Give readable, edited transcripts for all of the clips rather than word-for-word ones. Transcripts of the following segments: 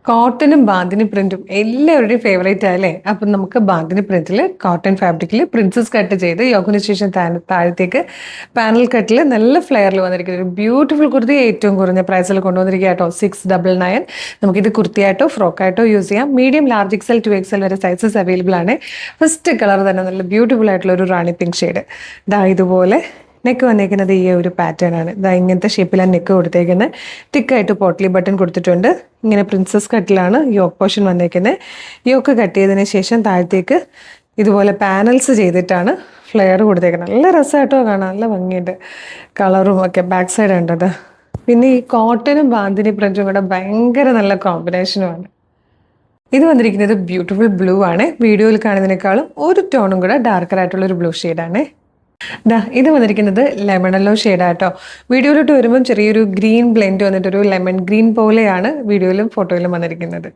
കോട്ടനും ബാന്തിനി പ്രിന്റും എല്ലാവരുടെയും ഫേവറേറ്റ് ആയല്ലേ. അപ്പം നമുക്ക് ബാന്തിനി പ്രിന്റിൽ കോട്ടൺ ഫാബ്രിക്കിൽ പ്രിൻസസ് കട്ട് ചെയ്ത് യോക്കിന് ശേഷം താഴത്തേക്ക് പാനൽ കട്ടിൽ നല്ല ഫ്ലെയറിൽ വന്നിരിക്കുന്ന ഒരു ബ്യൂട്ടിഫുൾ കുർത്തി ഏറ്റവും കുറഞ്ഞ പ്രൈസിൽ കൊണ്ടുവന്നിരിക്കുക കേട്ടോ. 699. നമുക്കിത് കുർത്തിയായിട്ടോ ഫ്രോക്കായിട്ടോ യൂസ് ചെയ്യാം. മീഡിയം ലാർജ് എക്സൽ 2XL വരെ സൈസസ് അവൈലബിൾ ആണ്. ഫസ്റ്റ് കളർ തന്നെ നല്ല ബ്യൂട്ടിഫുൾ ആയിട്ടുള്ള ഒരു റാണി പിങ്ക് ഷെയ്ഡ്. ഇതുപോലെ നെക്ക് വന്നേക്കുന്നത് ഈ ഒരു പാറ്റേൺ ആണ്. ഇങ്ങനത്തെ ഷേപ്പിലാണ് നെക്ക് കൊടുത്തേക്കുന്നത്. തിക്കായിട്ട് പോട്ട്ലി ബട്ടൺ കൊടുത്തിട്ടുണ്ട്. ഇങ്ങനെ പ്രിൻസസ് കട്ടിലാണ് യോക്ക് പോർഷൻ വന്നേക്കുന്നത്. യോക്ക് കട്ട് ചെയ്തതിന് ശേഷം താഴത്തേക്ക് ഇതുപോലെ പാനൽസ് ചെയ്തിട്ടാണ് ഫ്ലെയർ കൊടുത്തേക്കുന്നത്. നല്ല രസമായിട്ടോ കാണാൻ, നല്ല ഭംഗിയുണ്ട്. കളറും ഒക്കെ ബാക്ക് സൈഡ് ഉണ്ടത്. പിന്നെ ഈ കോട്ടനും ബാന്തിനി പ്രിന്റും കൂടെ ഭയങ്കര നല്ല കോമ്പിനേഷനുമാണ്. ഇത് വന്നിരിക്കുന്നത് ബ്യൂട്ടിഫുൾ ബ്ലൂ ആണ്. വീഡിയോയിൽ കാണുന്നതിനേക്കാളും ഒരു ടോണും കൂടെ ഡാർക്കർ ആയിട്ടുള്ള ഒരു ബ്ലൂ ഷെയ്ഡാണ്. ഇത് വന്നിരിക്കുന്നത് ലെമൺ യെല്ലോ ഷെയ്ഡാട്ടോ. വീഡിയോയിലോട്ട് വരുമ്പം ചെറിയൊരു ഗ്രീൻ ബ്ലെൻഡ് വന്നിട്ടൊരു ലെമൺ ഗ്രീൻ പോലെയാണ് വീഡിയോയിലും ഫോട്ടോയിലും വന്നിരിക്കുന്നത്.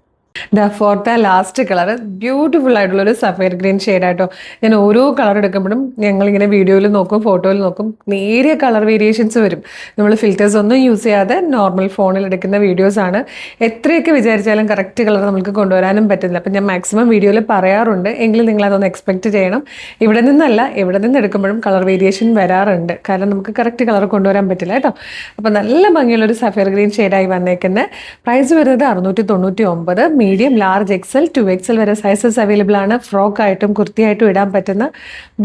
ഫോർത്ത് ലാസ്റ്റ് കളർ ബ്യൂട്ടിഫുൾ ആയിട്ടുള്ള ഒരു സഫയർ ഗ്രീൻ ഷെയ്ഡായിട്ടോ. ഞാൻ ഓരോ കളർ എടുക്കുമ്പോഴും ഞങ്ങളിങ്ങനെ വീഡിയോയിൽ നോക്കും, ഫോട്ടോയിൽ നോക്കും, നേരിയ കളർ വേരിയേഷൻസ് വരും. നമ്മൾ ഫിൽറ്റേഴ്സ് ഒന്നും യൂസ് ചെയ്യാതെ നോർമൽ ഫോണിൽ എടുക്കുന്ന വീഡിയോസാണ്. എത്രയൊക്കെ വിചാരിച്ചാലും കറക്റ്റ് കളർ നമുക്ക് കൊണ്ടുവരാനും പറ്റില്ല. അപ്പം ഞാൻ മാക്സിമം വീഡിയോയിൽ പറയാറുണ്ട്, എങ്കിലും നിങ്ങളതൊന്ന് എക്സ്പെക്റ്റ് ചെയ്യണം. ഇവിടെ നിന്ന് എടുക്കുമ്പോഴും കളർ വേരിയേഷൻ വരാറുണ്ട്. കാരണം നമുക്ക് കറക്റ്റ് കളർ കൊണ്ടുവരാൻ പറ്റില്ല കേട്ടോ. അപ്പം നല്ല ഭംഗിയുള്ളൊരു സഫയർ ഗ്രീൻ ഷെയ്ഡായി വന്നേക്കുന്നത്. പ്രൈസ് വരുന്നത് 699. മീഡിയം ലാർജ് എക്സൽ 2XL വരെ സൈസസ് അവൈലബിൾ ആണ്. ഫ്രോക്ക് ആയിട്ടും കുർത്തിയായിട്ടും ഇടാൻ പറ്റുന്ന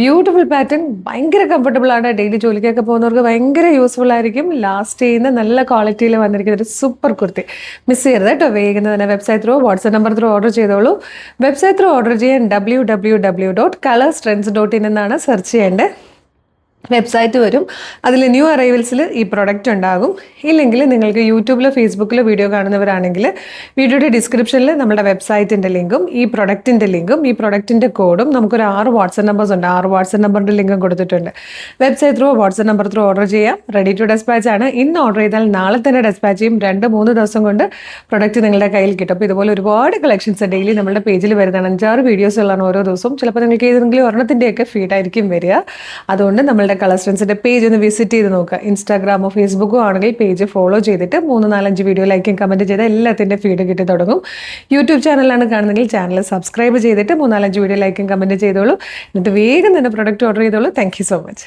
ബ്യൂട്ടിഫുൾ പാറ്റേൺ. ഭയങ്കര കംഫർട്ടബിൾ ആണ്. ഡെയിലി ജോലിക്കൊക്കെ പോകുന്നവർക്ക് ഭയങ്കര യൂസ്ഫുൾ ആയിരിക്കും. ലാസ്റ്റ് ചെയ്യുന്ന നല്ല ക്വാളിറ്റിയിൽ വന്നിരിക്കുന്ന ഒരു സൂപ്പർ കുർത്തി മിസ് ചെയ്യരുത് കേട്ടോ. വേഗം തന്നെ website through WhatsApp number through order ചെയ്തോളൂ. വെബ്സൈറ്റ് ത്രൂ ഓർഡർ ചെയ്യാൻ www.colorstrends.in എന്നാണ് സെർച്ച് ചെയ്യേണ്ടത്. വെബ്സൈറ്റ് വരും. അതിൽ ന്യൂ അറൈവൽസിൽ ഈ പ്രൊഡക്റ്റ് ഉണ്ടാകും. ഇല്ലെങ്കിൽ നിങ്ങൾക്ക് യൂട്യൂബിലോ ഫേസ്ബുക്കിലോ വീഡിയോ കാണുന്നവരാണെങ്കിൽ വീഡിയോയുടെ ഡിസ്ക്രിപ്ഷനിൽ നമ്മുടെ വെബ്സൈറ്റിൻ്റെ ലിങ്കും ഈ പ്രൊഡക്റ്റിൻ്റെ ലിങ്കും ഈ പ്രൊഡക്റ്റിൻ്റെ കോഡും നമുക്കൊരു 6 വാട്സ്ആപ്പ് നമ്പേഴ്സ് ഉണ്ട്. 6 വാട്സ്ആപ്പ് നമ്പറിൻ്റെ ലിങ്കും കൊടുത്തിട്ടുണ്ട്. Website through WhatsApp number through order ചെയ്യാം. റെഡി ടു ഡെസ്പാച്ച് ആണ്. ഇന്ന് ഓർഡർ ചെയ്താൽ നാളെ തന്നെ ഡെസ്പാച്ച് ചെയ്യും. 2-3 ദിവസം കൊണ്ട് പ്രൊഡക്റ്റ് നിങ്ങളുടെ കയ്യിൽ കിട്ടും. അപ്പോൾ ഇതുപോലെ ഒരുപാട് കളക്ഷൻസ് ഡെയിലി നമ്മുടെ പേജിൽ വരുന്നതാണ്. 5-6 വീഡിയോസുകളാണ് ഓരോ ദിവസവും. ചിലപ്പോൾ നിങ്ങൾക്ക് ഏതെങ്കിലും ഒരെണ്ണത്തിൻ്റെയൊക്കെ ഫീഡായിരിക്കും വരിക. അതുകൊണ്ട് നമ്മളുടെ കളർ സ്ട്രെൻസിൻ്റെ പേജ് ഒന്ന് വിസിറ്റ് ചെയ്ത് നോക്കുക. ഇൻസ്റ്റാഗ്രാമോ ഫേസ്ബുക്കോ ആണെങ്കിൽ പേജ് ഫോളോ ചെയ്തിട്ട് 3-4-5 വീഡിയോ ലൈക്കും കമൻറ്റ് ചെയ്താൽ എല്ലാത്തിൻ്റെ ഫീഡ് കിട്ടി തുടങ്ങും. യൂട്യൂബ് ചാനലാണ് കാണുന്നതെങ്കിൽ ചാനൽ സബ്സ്ക്രൈബ് ചെയ്തിട്ട് 3-4-5 വീഡിയോ ലൈക്കും കമൻറ്റ് ചെയ്തോളൂ. എന്നിട്ട് വേഗം തന്നെ പ്രൊഡക്റ്റ് ഓർഡർ ചെയ്തോളൂ. Thank you so much.